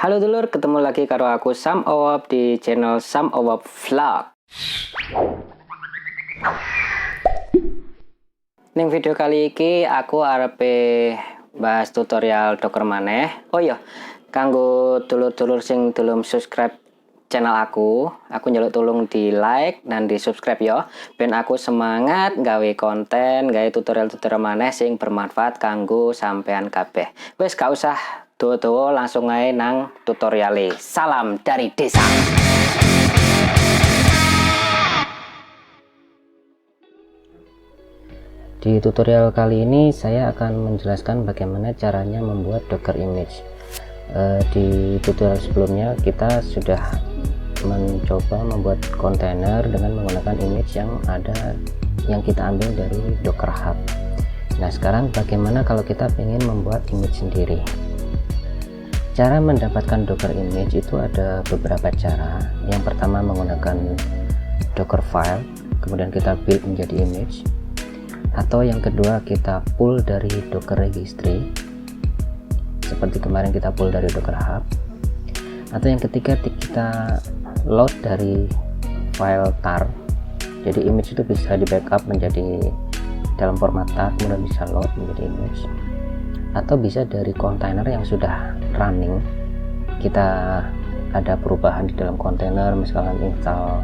Halo dulur, ketemu lagi karo aku Sam Owap di channel Sam Owap Vlog. Ning video kali ini aku arepe bahas tutorial Docker maneh. Oh iya, kanggo dulur-dulur sing belum subscribe channel aku njaluk tolong di like dan di subscribe ya, ben aku semangat gawe konten, gawe tutorial-tutorial maneh sing bermanfaat kanggo sampean kabeh. Wes gak usah dowo-dowo, langsung aja nang tutoriale. Salam dari desa. Di tutorial kali ini saya akan menjelaskan bagaimana caranya membuat Docker image. Di tutorial sebelumnya kita sudah mencoba membuat kontainer dengan menggunakan image yang kita ambil dari Docker Hub. Nah, sekarang bagaimana kalau kita ingin membuat image sendiri? Cara mendapatkan Docker image itu ada beberapa cara. Yang pertama menggunakan Docker file, kemudian kita build menjadi image. Atau yang kedua kita pull dari Docker registry, seperti kemarin kita pull dari Docker Hub. Atau yang ketiga kita load dari file tar. Jadi image itu bisa di backup menjadi dalam format tar, kemudian bisa load menjadi image. Atau bisa dari kontainer yang sudah running, kita ada perubahan di dalam kontainer, misalkan install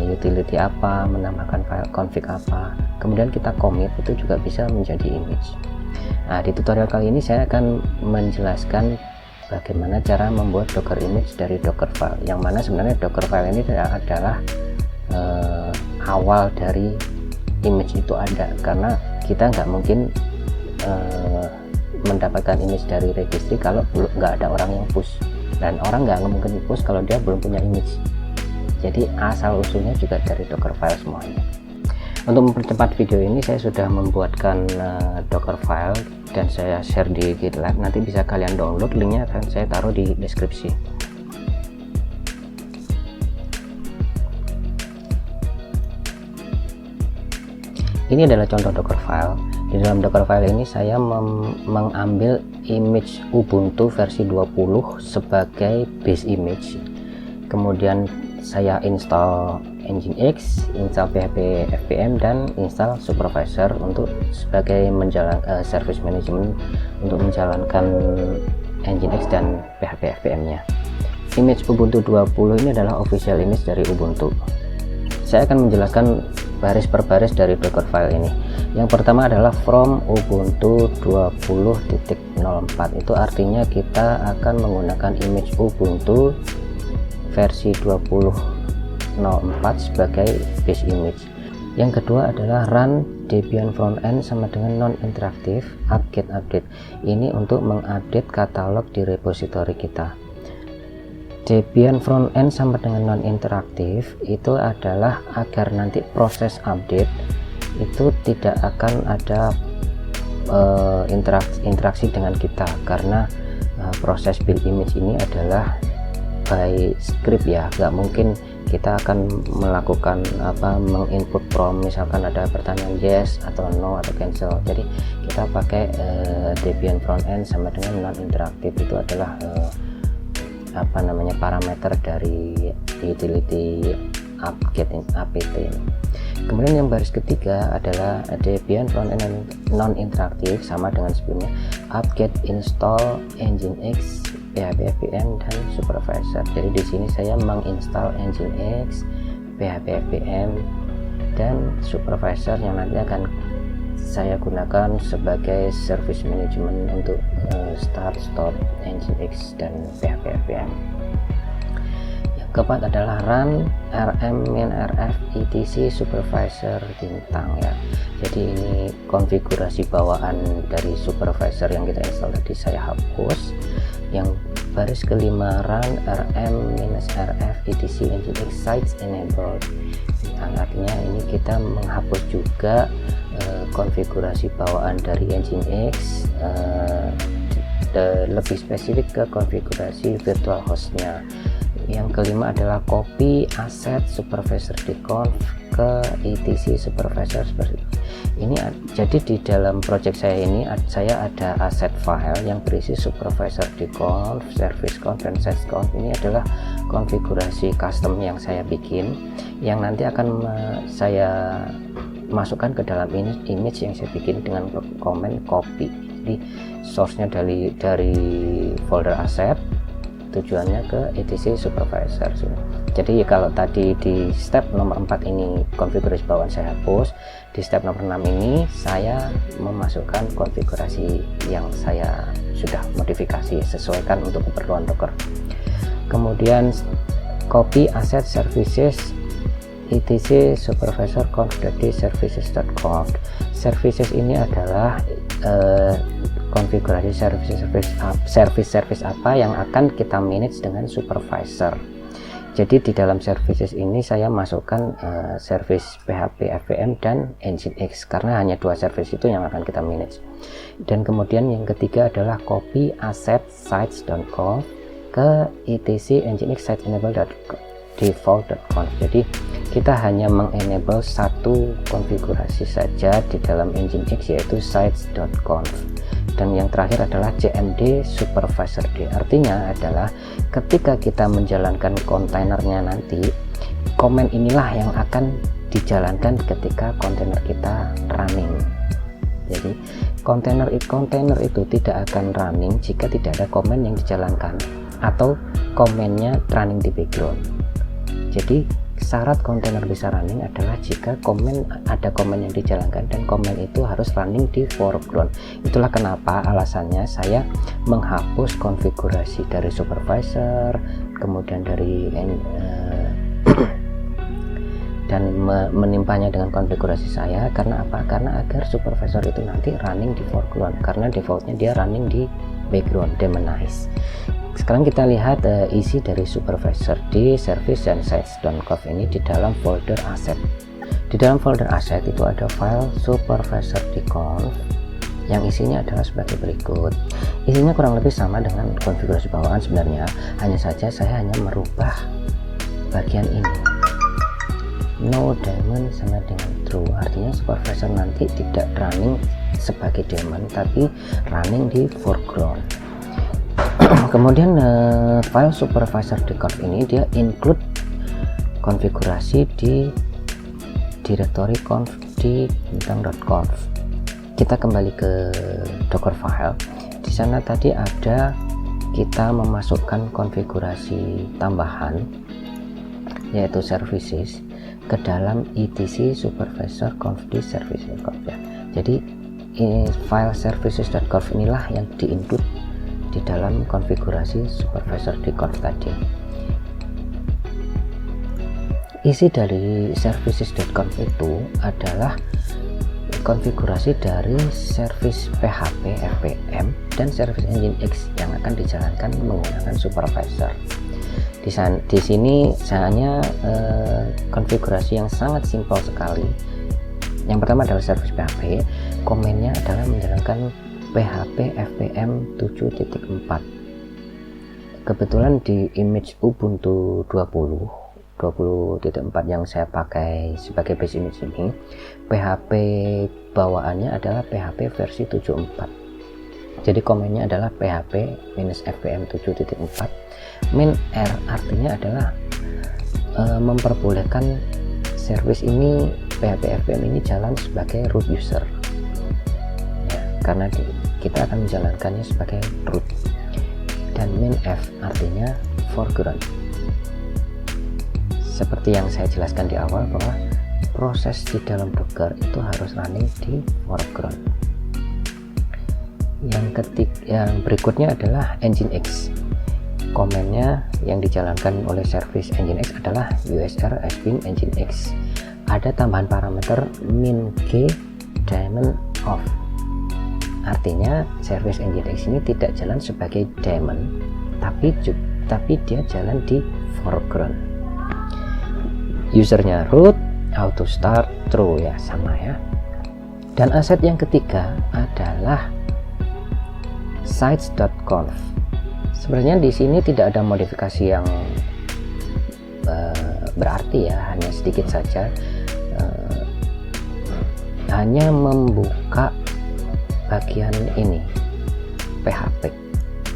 utility apa, menambahkan file config apa, kemudian kita commit, itu juga bisa menjadi image. Nah, di tutorial kali ini saya akan menjelaskan bagaimana cara membuat Docker image dari Docker file, yang mana sebenarnya Docker file ini adalah awal dari image itu ada, karena kita nggak mungkin mendapatkan image dari registry kalau nggak ada orang yang push, dan orang nggak mungkin push kalau dia belum punya image. Jadi asal usulnya juga dari Docker file semuanya. Untuk mempercepat video ini saya sudah membuatkan Docker file dan saya share di GitLab, nanti bisa kalian download, linknya akan saya taruh di deskripsi. Ini adalah contoh Docker file. Di dalam Docker file ini saya mengambil image Ubuntu versi 20 sebagai base image. Kemudian saya install Nginx, install PHP FPM, dan install supervisor untuk sebagai service management untuk menjalankan Nginx dan PHP FPM nya. Image Ubuntu 20 ini adalah official image dari Ubuntu. Saya akan menjelaskan baris per baris dari Docker file ini. Yang pertama adalah from Ubuntu 20.04, itu artinya kita akan menggunakan image Ubuntu versi 20.04 sebagai base image. Yang kedua adalah run Debian frontend sama dengan non-interaktif update. Ini untuk mengupdate katalog di repository kita. Debian frontend sama dengan non-interaktif itu adalah agar nanti proses update itu tidak akan ada interaksi dengan kita, karena proses build image ini adalah by script ya, nggak mungkin kita akan melakukan menginput prompt, misalkan ada pertanyaan yes atau no atau cancel. Jadi kita pakai Debian frontend sama dengan non interaktif, itu adalah parameter dari utility apt. Kemudian yang baris ketiga adalah Debian frontend non interaktif sama dengan sebelumnya, apt install Nginx, PHP FPM, dan supervisor. Jadi di sini saya menginstal Nginx, PHP FPM, dan supervisor yang nanti akan saya gunakan sebagai service management untuk start stop Nginx dan PHP FPM. Yang keempat adalah run rm-rf etc supervisor bintang ya. Jadi ini konfigurasi bawaan dari supervisor yang kita install tadi saya hapus. Yang baris kelima run rm-rf etc Nginx sites enabled. Artinya ini kita menghapus juga konfigurasi bawaan dari Nginx, lebih spesifik ke konfigurasi virtual hostnya. Yang kelima adalah copy asset supervisor deconf ke etc supervisor seperti itu. Ini jadi di dalam project saya ini saya ada aset file yang berisi supervisor deconf, service conf, dan set conf. Ini adalah konfigurasi custom yang saya bikin, yang nanti akan saya masukkan ke dalam image yang saya bikin dengan komen copy. Jadi source-nya dari folder asset, tujuannya ke etc supervisor. Jadi kalau tadi di step nomor 4 ini konfigurasi bawaan saya hapus, di step nomor 6 ini saya memasukkan konfigurasi yang saya sudah modifikasi sesuaikan untuk keperluan Docker. Kemudian copy asset services etc supervisor conf dari services.conf. Services ini adalah konfigurasi service apa yang akan kita manage dengan supervisor. Jadi di dalam services ini saya masukkan service PHP FVM dan Nginx karena hanya dua service itu yang akan kita manage. Dan kemudian yang ketiga adalah copy asset sites.conf ke etc nginx site enable.default.conf. Jadi kita hanya mengenable satu konfigurasi saja di dalam Nginx, yaitu sites.conf. Dan yang terakhir adalah cmd supervisor d. Artinya adalah ketika kita menjalankan kontainernya nanti, komen inilah yang akan dijalankan ketika kontainer kita running. Jadi kontainer itu tidak akan running jika tidak ada komen yang dijalankan atau komennya running di background. Jadi syarat kontainer bisa running adalah jika ada komen yang dijalankan dan komen itu harus running di foreground. Itulah kenapa alasannya saya menghapus konfigurasi dari supervisor, kemudian dari dan menimpanya dengan konfigurasi saya. Karena apa? Karena agar supervisor itu nanti running di foreground, karena defaultnya dia running di background, daemonize. Sekarang kita lihat isi dari supervisor di service dan sites.conf ini di dalam folder asset. Di dalam folder asset itu ada file supervisor deconf yang isinya adalah sebagai berikut. Isinya kurang lebih sama dengan konfigurasi bawaan sebenarnya, hanya saja saya hanya merubah bagian ini. No daemon sama dengan true, artinya supervisor nanti tidak running sebagai daemon tapi running di foreground. Kemudian file supervisor deconf ini dia include konfigurasi di directory conf di bintang.conf. Kita kembali ke Docker file. Di sana tadi ada kita memasukkan konfigurasi tambahan yaitu services ke dalam etc supervisor conf di services.conf ya. Jadi file services.conf inilah yang di-include di dalam konfigurasi supervisor deconf tadi. Isi dari services.conf itu adalah konfigurasi dari service PHP FVM dan service Nginx yang akan dijalankan menggunakan supervisor. Di sini hanya konfigurasi yang sangat simpel sekali. Yang pertama adalah service PHP, komennya adalah menjalankan PHP FVM 7.4. Kebetulan di image Ubuntu 20.4 yang saya pakai sebagai base image ini, PHP bawaannya adalah PHP versi 7.4. Jadi komennya adalah PHP -FVM 7.4. -r artinya adalah memperbolehkan service ini, PHP FVM ini jalan sebagai root user ya, karena kita akan menjalankannya sebagai root. Dan -f artinya foreground. Seperti yang saya jelaskan di awal bahwa proses di dalam Docker itu harus running di foreground. Yang berikutnya adalah Nginx. Komennya yang dijalankan oleh service Nginx adalah usr sbin Nginx. Ada tambahan parameter -g daemon off. Artinya service Nginx ini tidak jalan sebagai daemon, tapi dia jalan di foreground. Usernya root, auto start, true ya, sama ya. Dan aset yang ketiga adalah sites.conf. Sebenarnya di sini tidak ada modifikasi yang berarti ya, hanya sedikit saja, hanya membuka bagian ini PHP.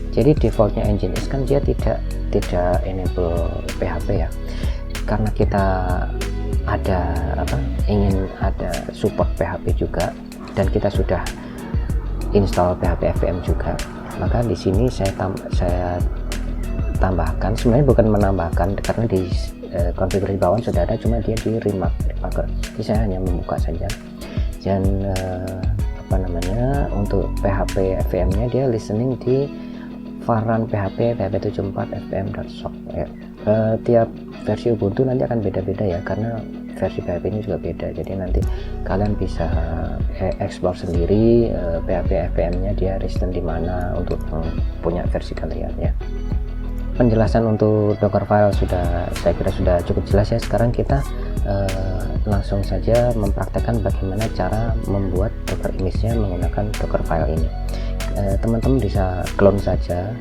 Jadi defaultnya Nginx kan dia tidak enable PHP ya, karena kita ingin ada support PHP juga, dan kita sudah install PHP FPM juga, maka di sini saya tambahkan, sebenarnya bukan menambahkan karena di konfigurasi bawaan sudah ada, cuma dia di remark. Jadi saya hanya membuka saja, dan untuk PHP FPM nya dia listening di varan PHP 74 fpm.sock ya. Tiap versi Ubuntu nanti akan beda-beda ya, karena versi PHP ini juga beda, jadi nanti kalian bisa explore sendiri PHP FPM nya dia listen di mana untuk punya versi kalian ya. Penjelasan untuk Dockerfile saya kira sudah cukup jelas ya. Sekarang kita langsung saja mempraktekkan bagaimana cara membuat Docker image-nya menggunakan Dockerfile ini. Teman-teman bisa clone saja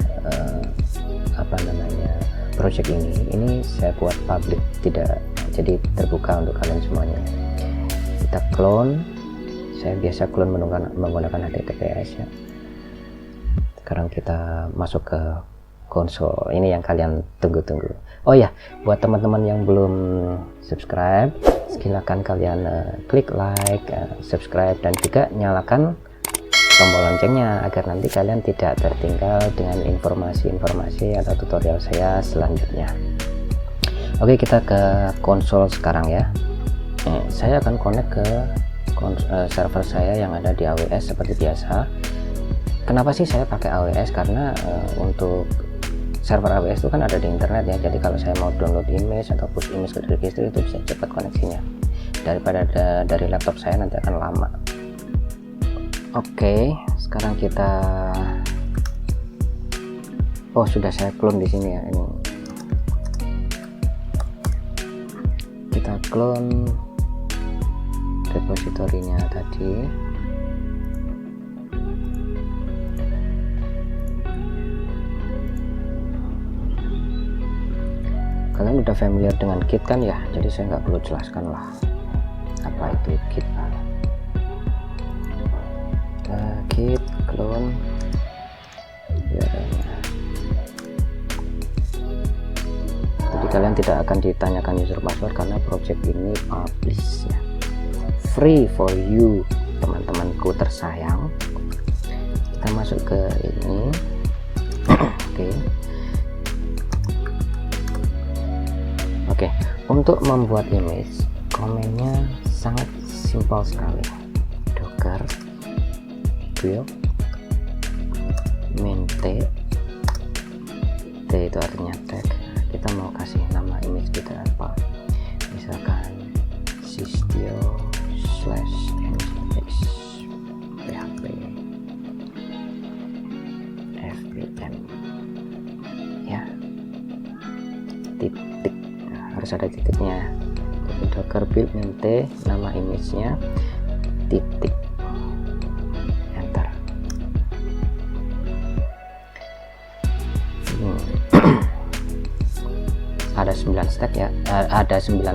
project ini saya buat public, tidak jadi terbuka untuk kalian semuanya. Kita clone, saya biasa clone menggunakan HTTPS ya. Sekarang kita masuk ke konsol, ini yang kalian tunggu-tunggu. Oh ya, buat teman-teman yang belum subscribe, silakan kalian klik like, subscribe, dan juga nyalakan tombol loncengnya agar nanti kalian tidak tertinggal dengan informasi-informasi atau tutorial saya selanjutnya. Oke, kita ke konsol sekarang ya. Saya akan connect ke server saya yang ada di AWS seperti biasa. Kenapa sih saya pakai AWS? Karena untuk server AWS itu kan ada di internet ya, jadi kalau saya mau download image atau push image ke registry itu bisa cepat koneksinya, daripada dari laptop saya nanti akan lama. Oke, sekarang kita sudah saya clone di sini ya. Ini kita clone repositorinya tadi. Kalian udah familiar dengan Git kan ya, jadi saya nggak perlu jelaskan lah apa itu Git. Git clone ya. Jadi kalian tidak akan ditanyakan user password karena project ini publish ya, free for you teman-temanku tersayang. Kita masuk ke ini. Oke, untuk membuat image, komennya sangat simpel sekali. Docker build main t itu artinya tag. Kita mau kasih nama image kita apa, misalkan systio/nginx php fpm ya, titik, harus ada titiknya. Jadi docker build main t, nama image-nya titik, enter. Ada 9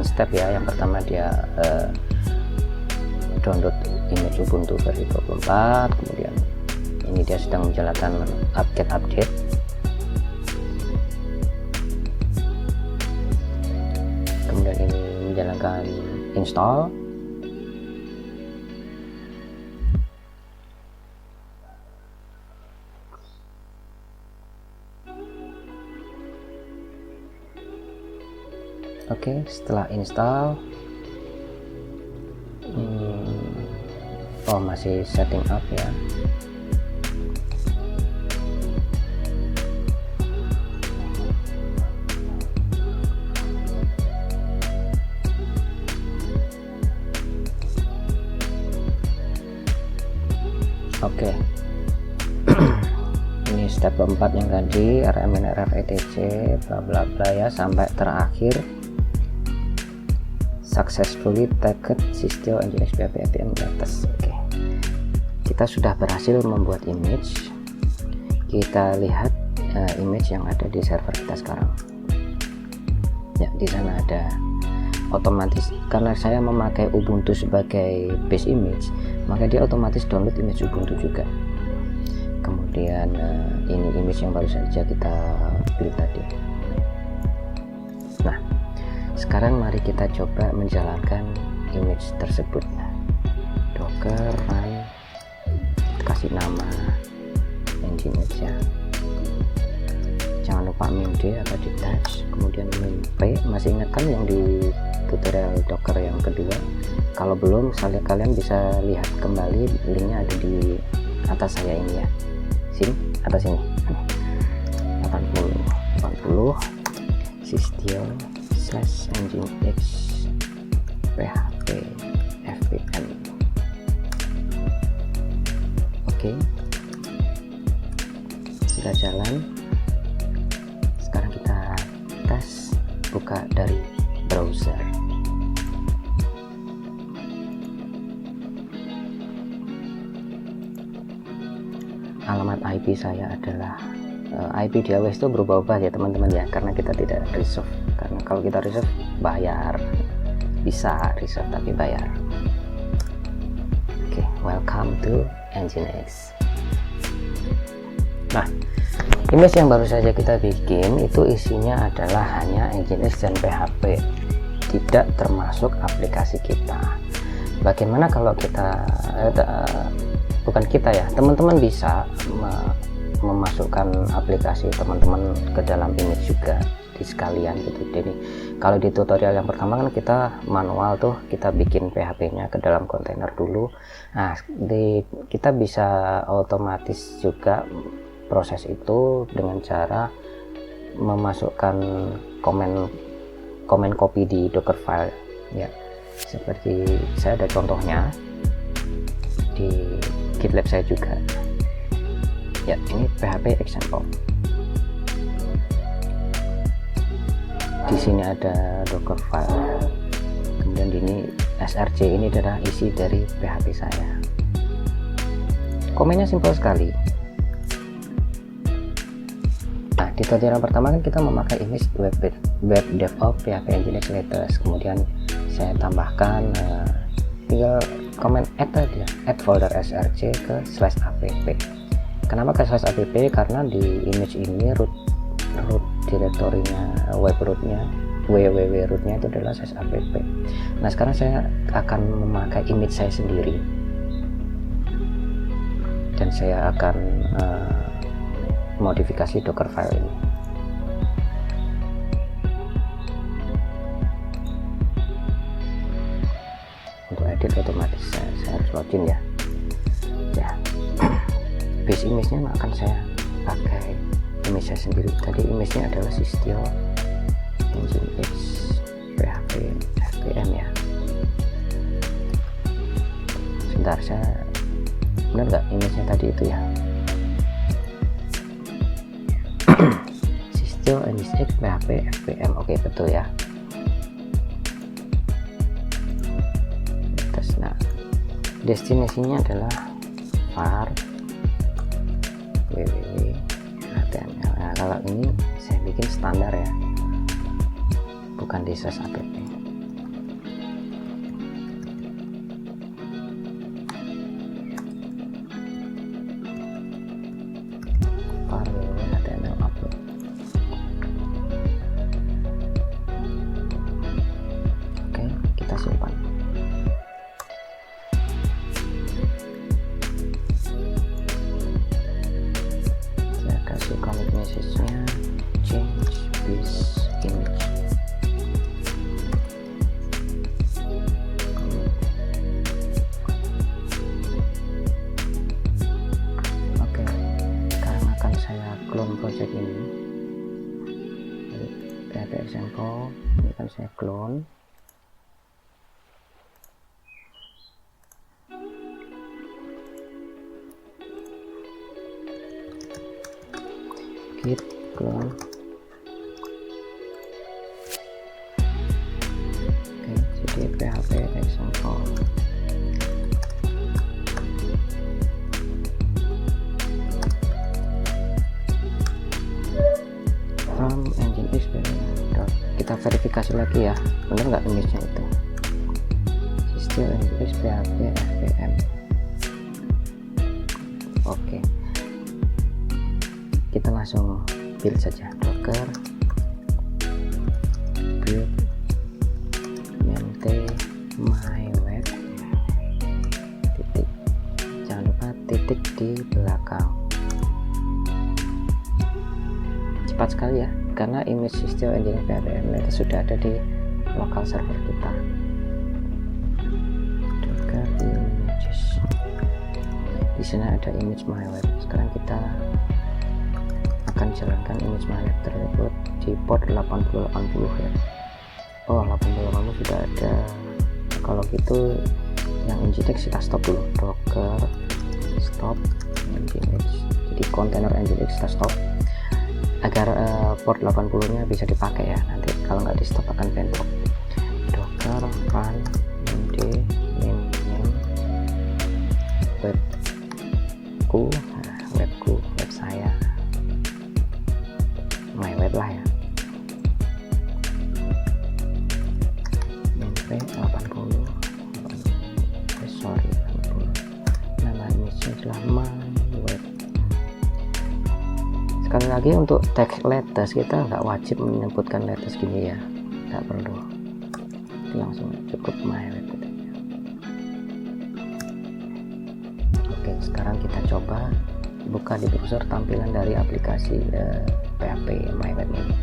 step ya, Yang pertama dia download image Ubuntu versi 24, kemudian ini dia sedang menjalankan update. Kemudian ini menjalankan install. Oke, setelah install masih setting up ya. Oke. Ini step keempat yang tadi, rmnrf etc bla bla bla ya, sampai terakhir successfully tagged systio nginx php fpm latest. Oke, kita sudah berhasil membuat image. Kita lihat image yang ada di server kita sekarang ya. Di sana ada otomatis, karena saya memakai Ubuntu sebagai base image, maka dia otomatis download image Ubuntu juga. Kemudian ini image yang baru saja kita build tadi. Nah, sekarang mari kita coba menjalankan image tersebut. Docker run, kasih nama nginx ya, jangan lupa min d atau di touch, kemudian min p. Masih ingat kan yang di tutorial Docker yang kedua? Kalau belum, kalian bisa lihat kembali, linknya ada di atas saya ini ya, sini, atas ini 80 systio/nginx php fpm. Oke, sudah jalan. Sekarang kita tes, buka dari browser. Alamat IP saya adalah IP di AWS itu berubah-ubah ya teman-teman ya, karena kita tidak reserve. Karena kalau kita reserve bayar, bisa reserve tapi bayar. Oke, welcome to nginx. Nah, image yang baru saja kita bikin itu isinya adalah hanya nginx dan php, tidak termasuk aplikasi kita. Bagaimana kalau kita bukan kita ya, teman-teman bisa memasukkan aplikasi teman-teman ke dalam image juga di sekalian gitu. Jadi kalau di tutorial yang pertama kan kita manual tuh, kita bikin PHP-nya ke dalam kontainer dulu. Nah, kita bisa otomatis juga proses itu dengan cara memasukkan komen copy di Docker file ya. Seperti saya ada contohnya di GitLab saya juga. Ya, ini PHP example. Di sini ada Docker file. Kemudian ini src, ini adalah isi dari PHP saya. Komennya simpel sekali. Nah, di tutorial pertama kan kita memakai image web DevOps PHP Nginx latest. Kemudian saya tambahkan tinggal komen add tadi ya, add folder src ke /app. Kenapa ke /app? Karena di image ini root direktorinya, web rootnya, www rootnya itu adalah /app. Nah, sekarang saya akan memakai image saya sendiri dan saya akan modifikasi Docker file ini. Untuk edit otomatis saya harus login ya. Base image-nya akan saya pakai image saya sendiri. Tadi image-nya adalah systio nginx php fpm ya. Sebentar, saya benar nggak image-nya tadi itu ya? Systio nginx php fpm, oke betul ya. Terus, nah, destinasinya adalah var www.html. Nah, kalau ini saya bikin standar ya, bukan di /app. var www.html upload. Oke, kita simpan. Commit message-nya change this image. Oke, sekarang akan saya clone project ini. PHP example ini akan saya clone. Git clone. Oke, jadi PHP example. From nginx. Kita kita verifikasi lagi ya, bener nggak image-nya itu. System English PHP FPM. Oke, kita langsung build saja docker build maintain my web titik, jangan lupa titik di belakang. Cepat sekali ya, karena image system engine PHP itu sudah ada di local server kita. Docker images, di sini ada image my web. Sekarang kita akan jalankan image my web tersebut di port 8080 ya. Oh, 8080 sudah ada. Kalau gitu yang Nginx kita stop dulu, docker stop Nginx. Jadi kontainer Nginx kita stop agar port 80 nya bisa dipakai ya. Nanti kalau nggak di stop akan bentrok. Docker run md min webku, web saya, my web lah ya, mp 80 sorry 80, nama image adalah my web. Sekali lagi untuk tag latest kita nggak wajib menyebutkan latest gini ya, nggak perlu, langsung cukup my web gitu. Oke, sekarang kita coba buka di browser tampilan dari aplikasi PHP my web ini.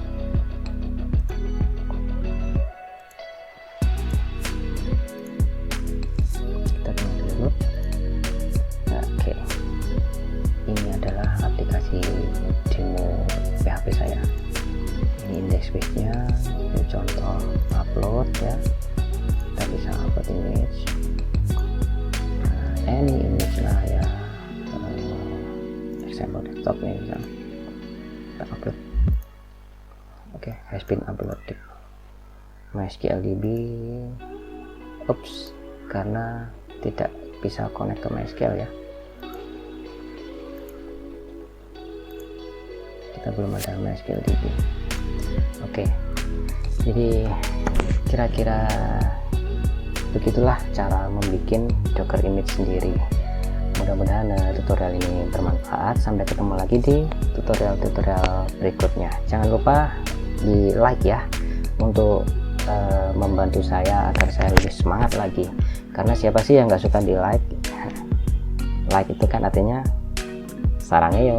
Kita tunggu dulu. Oke, ini adalah aplikasi demo PHP saya. Ini index page nya, ini contoh upload ya, kita bisa upload image, any image lah ya, example desktop nih misalnya kita upload. Oke, has been uploaded. MySQLDB, oops, karena tidak bisa connect ke MySQL ya, kita belum ada MySQLDB. Oke, jadi kira-kira begitulah cara membuat Docker image sendiri. Mudah-mudahan tutorial ini bermanfaat. Sampai ketemu lagi di tutorial-tutorial berikutnya. Jangan lupa di like ya, untuk membantu saya agar saya lebih semangat lagi. Karena siapa sih yang nggak suka di like? Like itu kan artinya sarangnya yo.